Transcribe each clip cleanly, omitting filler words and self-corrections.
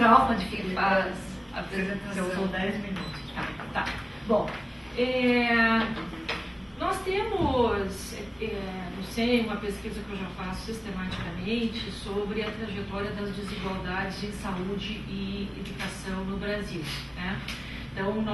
Djalma de quem faz a apresentação. São 10 minutos. Tá. Bom, nós temos no SEM uma pesquisa que eu já faço sistematicamente sobre a trajetória das desigualdades em saúde e educação no Brasil, né? Então,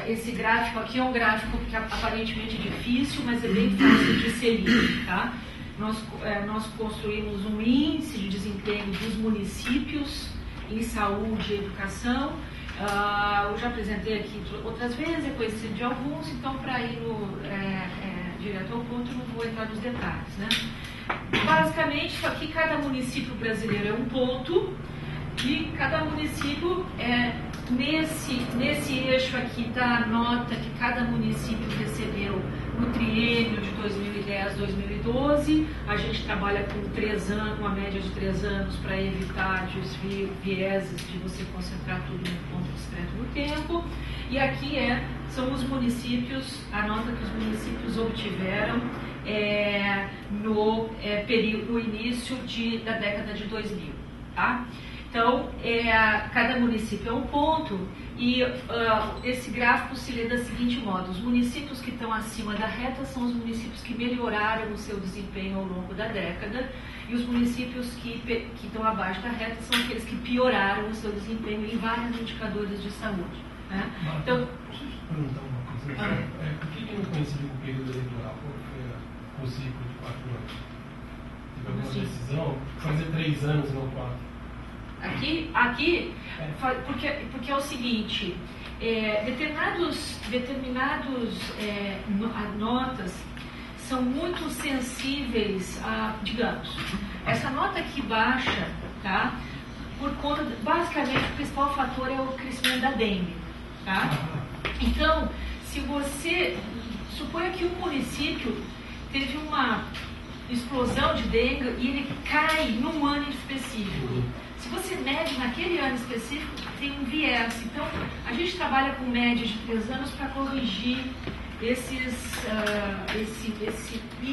esse gráfico aqui é um gráfico que aparentemente é difícil, mas é bem fácil de ser lido, tá? Nós construímos um índice de desempenho dos municípios em saúde e educação. Eu já apresentei aqui outras vezes, é conhecido de alguns, então para ir direto ao ponto, não vou entrar nos detalhes, né? Basicamente, isso aqui, cada município brasileiro é um ponto, e cada município, nesse eixo aqui está a nota que cada município recebeu no triênio de 2010-2012. A gente trabalha com 3 anos, uma média de 3 anos, para evitar desvio, vieses de você concentrar tudo em um ponto discreto no tempo. E aqui são os municípios, a nota que os municípios obtiveram no início da década de 2000, tá? Então, cada município é um ponto, e esse gráfico se lê da seguinte modo: os municípios que estão acima da reta são os municípios que melhoraram o seu desempenho ao longo da década, e os municípios que estão abaixo da reta são aqueles que pioraram o seu desempenho em vários indicadores de saúde, né? Marta, Então, deixa eu te perguntar uma coisa. Por que não coincidiu com o período eleitoral? Qual foi o ciclo de 4 anos? Teve alguma decisão? Fazer 3 anos e não 4? Aqui porque é o seguinte, determinados notas são muito sensíveis a, digamos, essa nota aqui baixa, tá? Por conta, basicamente, o principal fator é o crescimento da dengue, tá? Então, se você suponha que um município teve uma explosão de dengue e ele cai num ano específico, se você mede naquele ano específico, tem um viés. Então, a gente trabalha com média de 3 anos para corrigir esse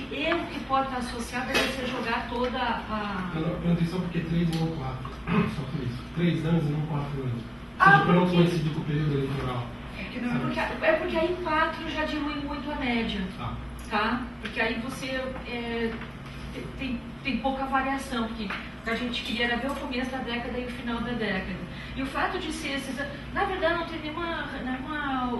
erro que pode estar associado a você jogar toda a... Eu não perguntei só porque 3 e não 4. Só por isso. 3 anos e não 4 anos. Porque não coincidiu com o período eleitoral. Porque aí 4 já dilui muito a média. Tá? Porque aí você tem pouca variação, porque a gente queria era ver o começo da década e o final da década. E o fato de ser esses... Na verdade, não tem nenhuma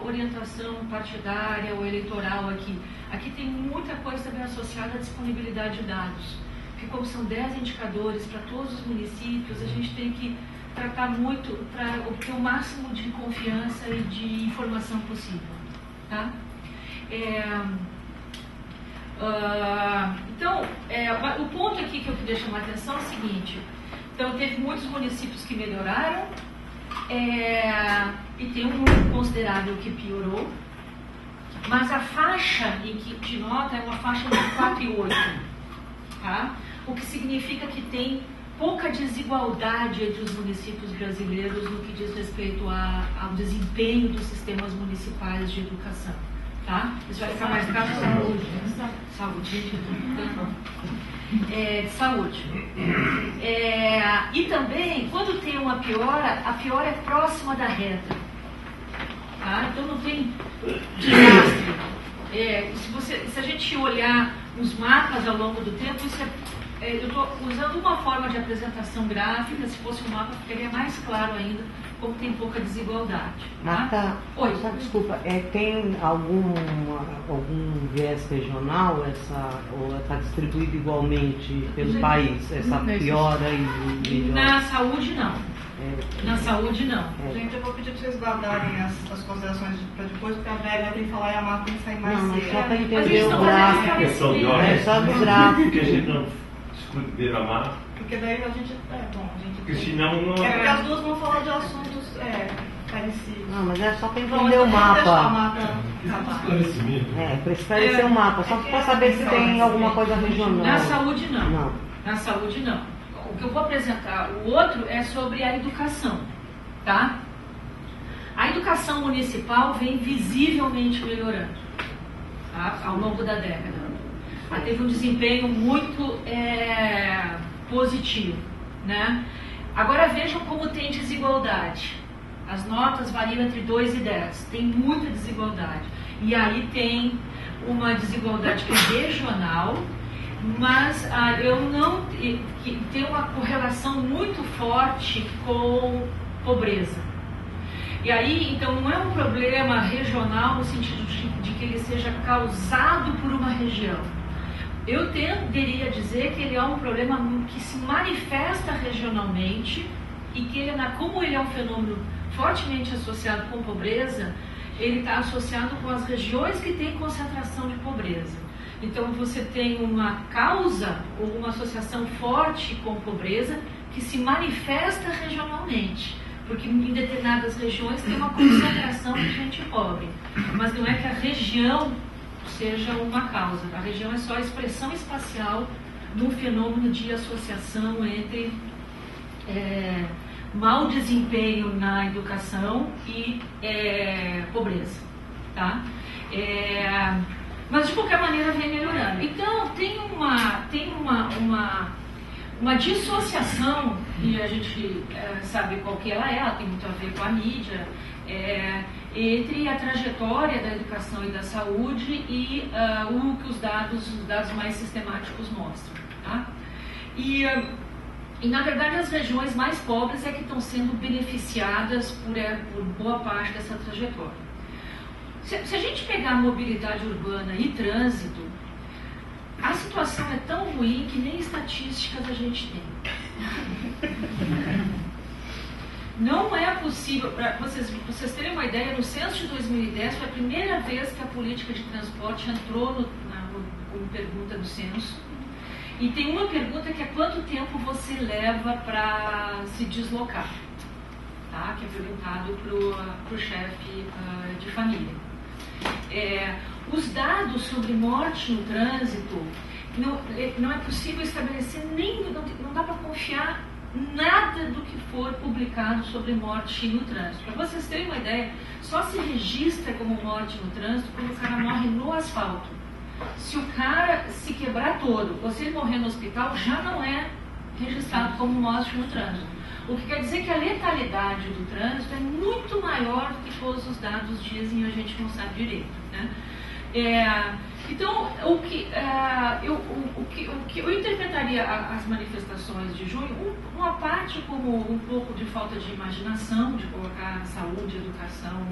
orientação partidária ou eleitoral aqui. Aqui tem muita coisa também associada à disponibilidade de dados. Porque como são 10 indicadores para todos os municípios, a gente tem que tratar muito para obter o máximo de confiança e de informação possível. Tá? Então, o ponto aqui que eu queria chamar a atenção é o seguinte: então, teve muitos municípios que melhoraram, e tem um número considerável que piorou, mas a faixa de nota é uma faixa de 4 e 8, tá? O que significa que tem pouca desigualdade entre os municípios brasileiros no que diz respeito ao desempenho dos sistemas municipais de educação. Tá? Isso vai ficar mais caro. Saúde. Saúde. E também, quando tem uma piora, a piora é próxima da reta. Tá? Então não tem desastre. Se a gente olhar os mapas ao longo do tempo, eu estou usando uma forma de apresentação gráfica. Se fosse um mapa, ficaria mais claro ainda como tem pouca desigualdade. Marta, Oi. Desculpa, tem algum viés regional, ou está distribuído igualmente pelo país, essa piora e melhora? Na saúde, não. Na saúde, não. Gente, eu vou pedir para vocês guardarem as considerações para depois, porque a Vera vai ter que falar e a Marta tem que sair mais cedo. Só para entender o gráfico. Só do gráfico. Porque a gente não discute beira-mar. Porque daí a gente... Porque senão não... porque as duas vão falar de assuntos parecidos. Não, mas é só para entender o mapa. Esclarecimento. Para esclarecer o mapa, só para saber se tem alguma coisa regional. Na saúde, não. Na saúde, não. O que eu vou apresentar, o outro é sobre a educação, tá? A educação municipal vem visivelmente melhorando, tá? Ao longo da década. Ela teve um desempenho muito positivo, né? Agora vejam como tem desigualdade. As notas variam entre 2 e 10. Tem muita desigualdade. E aí tem uma desigualdade que é regional, mas eu não que tem uma correlação muito forte com pobreza. E aí, então, não é um problema regional no sentido de que ele seja causado por uma região. Eu tenderia a dizer que ele é um problema que se manifesta regionalmente e que ele, como ele é um fenômeno fortemente associado com pobreza, ele está associado com as regiões que têm concentração de pobreza. Então você tem uma causa ou uma associação forte com pobreza que se manifesta regionalmente, porque em determinadas regiões tem uma concentração de gente pobre, mas não é que a região seja uma causa. A região é só a expressão espacial de um fenômeno de associação entre mau desempenho na educação e pobreza, tá? Mas de qualquer maneira vem melhorando. Então tem uma dissociação, e a gente sabe qual que ela tem muito a ver com a mídia, entre a trajetória da educação e da saúde e o que os dados mais sistemáticos mostram, tá? E na verdade as regiões mais pobres é que estão sendo beneficiadas por boa parte dessa trajetória. Se a gente pegar mobilidade urbana e trânsito, a situação é tão ruim que nem estatísticas a gente tem. Não é possível, para vocês terem uma ideia, no censo de 2010 foi a primeira vez que a política de transporte entrou como pergunta do censo. E tem uma pergunta que é quanto tempo você leva para se deslocar, tá? Que é perguntado para o chefe de família. Os dados sobre morte no trânsito, não é possível estabelecer não dá para confiar nada do que for publicado sobre morte no trânsito. Para vocês terem uma ideia, só se registra como morte no trânsito quando o cara morre no asfalto. Se o cara se quebrar todo, ou se ele morrer no hospital, já não é registrado como morte no trânsito. O que quer dizer que a letalidade do trânsito é muito maior do que todos os dados dizem e a gente não sabe direito, né? Então, o que eu interpretaria as manifestações de junho, uma parte como um pouco de falta de imaginação, de colocar saúde e educação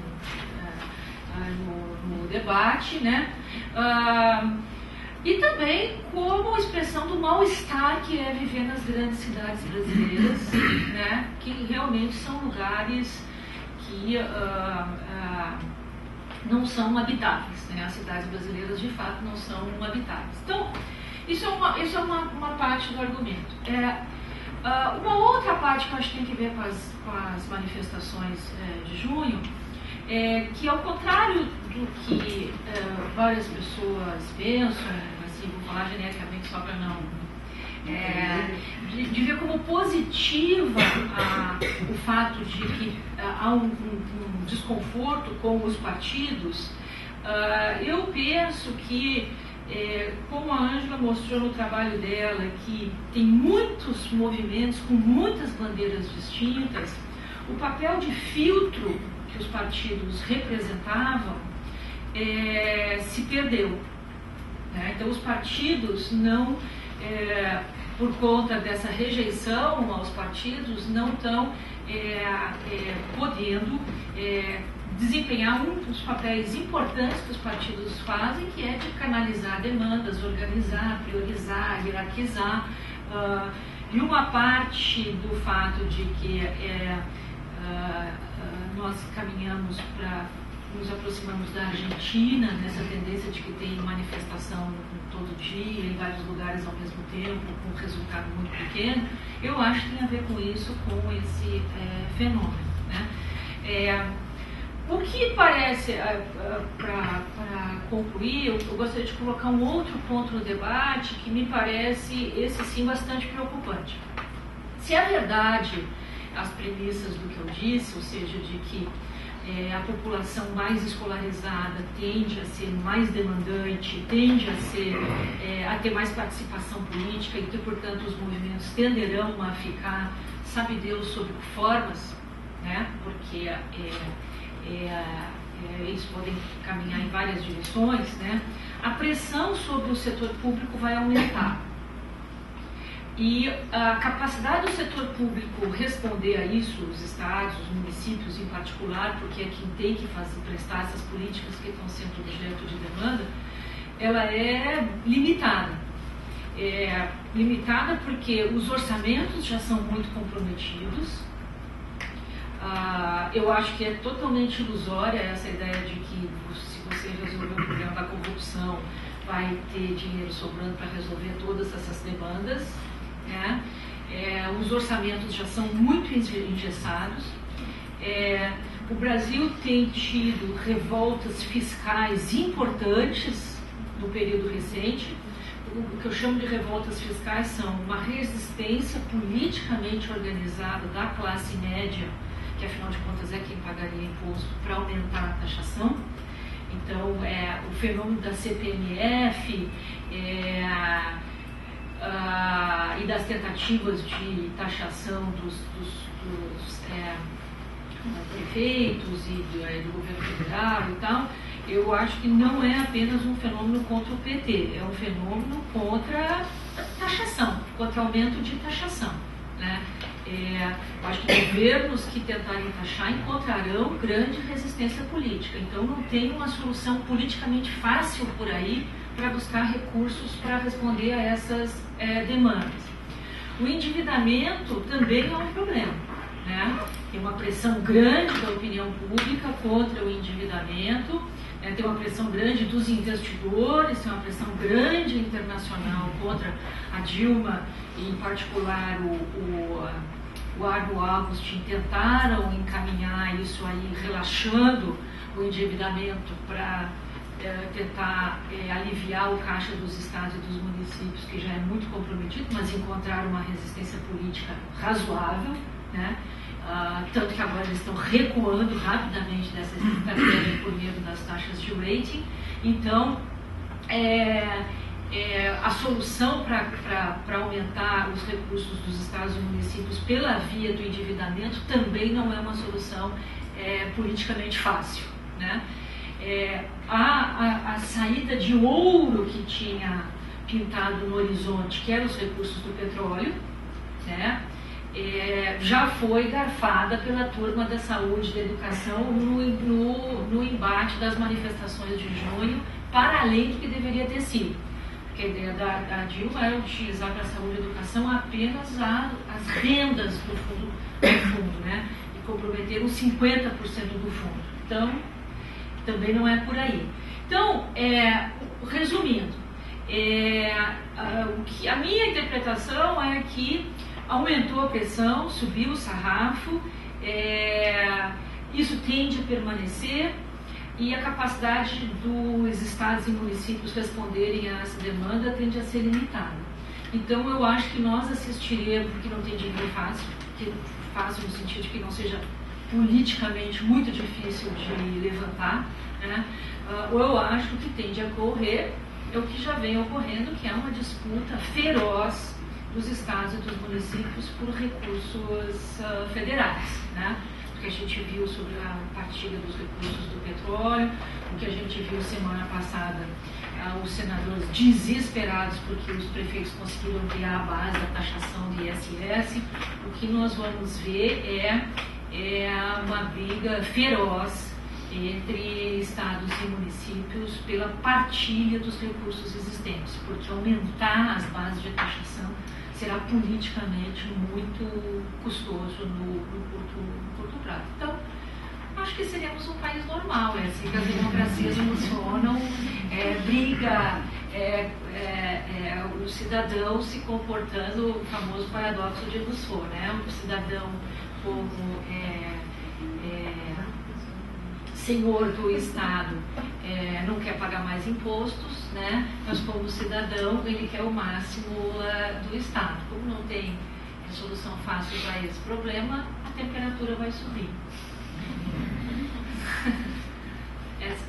no debate, né? E também como expressão do mal-estar que é viver nas grandes cidades brasileiras, né? Que realmente são lugares que não são habitáveis, né? As cidades brasileiras de fato não são habitáveis. Então, isso é uma parte do argumento. Uma outra parte que eu acho que tem que ver com as manifestações de junho, que ao contrário do que várias pessoas pensam, assim, vou falar genericamente só para não... de ver como positiva o fato de que há um desconforto com os partidos, eu penso que, como a Ângela mostrou no trabalho dela, que tem muitos movimentos com muitas bandeiras distintas, o papel de filtro que os partidos representavam se perdeu, né? Então os partidos não, por conta dessa rejeição aos partidos, não estão podendo desempenhar um dos papéis importantes que os partidos fazem, que é de canalizar demandas, organizar, priorizar, hierarquizar. E uma parte do fato de que nós caminhamos nos aproximamos da Argentina, nessa tendência de que tem manifestação todo dia, em vários lugares ao mesmo tempo, com um resultado muito pequeno, eu acho que tem a ver com isso, com esse fenômeno, né? O que parece, para concluir, eu gostaria de colocar um outro ponto no debate que me parece, esse sim, bastante preocupante. Se é verdade as premissas do que eu disse, ou seja, de que a população mais escolarizada tende a ser mais demandante, tende a ter mais participação política e que, portanto, os movimentos tenderão a ficar, sabe Deus, sob formas, né? Porque eles podem caminhar em várias direções, né? A pressão sobre o setor público vai aumentar. E a capacidade do setor público responder a isso, os estados, os municípios em particular, porque é quem tem que prestar essas políticas que estão sendo objeto de demanda, ela é limitada. Limitada porque os orçamentos já são muito comprometidos. Eu acho que é totalmente ilusória essa ideia de que se você resolver o problema da corrupção, vai ter dinheiro sobrando para resolver todas essas demandas. Né? Os orçamentos já são muito engessados. O Brasil tem tido revoltas fiscais importantes no período recente. O que eu chamo de revoltas fiscais são uma resistência politicamente organizada da classe média, que afinal de contas é quem pagaria imposto, para aumentar a taxação. Então, o fenômeno da CPMF e das tentativas de taxação dos prefeitos e do governo federal e tal, eu acho que não é apenas um fenômeno contra o PT, é um fenômeno contra a taxação, contra o aumento de taxação, né? Eu acho que governos que tentarem taxar encontrarão grande resistência política. Então não tem uma solução politicamente fácil por aí para buscar recursos para responder a essas demandas. O endividamento também é um problema, né? Tem uma pressão grande da opinião pública contra o endividamento, tem uma pressão grande dos investidores, tem uma pressão grande internacional contra a Dilma, e em particular o Arno Augustin tentaram encaminhar isso aí, relaxando o endividamento para tentar aliviar o caixa dos estados e dos municípios, que já é muito comprometido, mas encontraram uma resistência política razoável, né? Tanto que agora eles estão recuando rapidamente dessa estratégia por meio das taxas de rating. Então, a solução para aumentar os recursos dos estados e municípios pela via do endividamento também não é uma solução politicamente fácil, né? A saída de ouro que tinha pintado no horizonte, que eram os recursos do petróleo, né? Já foi garfada pela turma da saúde e da educação no embate das manifestações de junho, para além do que deveria ter sido. Porque a ideia da Dilma era utilizar para a saúde e educação apenas as rendas do fundo, né? E comprometer os 50% do fundo. Então, também não é por aí. Então, resumindo, a minha interpretação é que aumentou a pressão, subiu o sarrafo, isso tende a permanecer e a capacidade dos estados e municípios responderem a essa demanda tende a ser limitada. Então eu acho que nós assistiremos, porque não tem dinheiro fácil no sentido de que não seja politicamente muito difícil de levantar, né? Ou eu acho que o que tende a ocorrer é o que já vem ocorrendo, que é uma disputa feroz dos estados e dos municípios por recursos federais, né? O que a gente viu sobre a partilha dos recursos do petróleo, o que a gente viu semana passada, os senadores desesperados porque os prefeitos conseguiram ampliar a base da taxação de ISS. O que nós vamos ver é uma briga feroz entre estados e municípios pela partilha dos recursos existentes, porque aumentar as bases de taxação será politicamente muito custoso no curto prazo. Então, acho que seremos um país normal, é assim que as democracias funcionam, briga, o cidadão se comportando, o famoso paradoxo de Rousseau, né? O cidadão como senhor do Estado não quer pagar mais impostos, né? Mas como cidadão ele quer o máximo do Estado. Como não tem solução fácil para esse problema, a temperatura vai subir.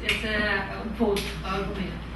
esse é um ponto, o argumento.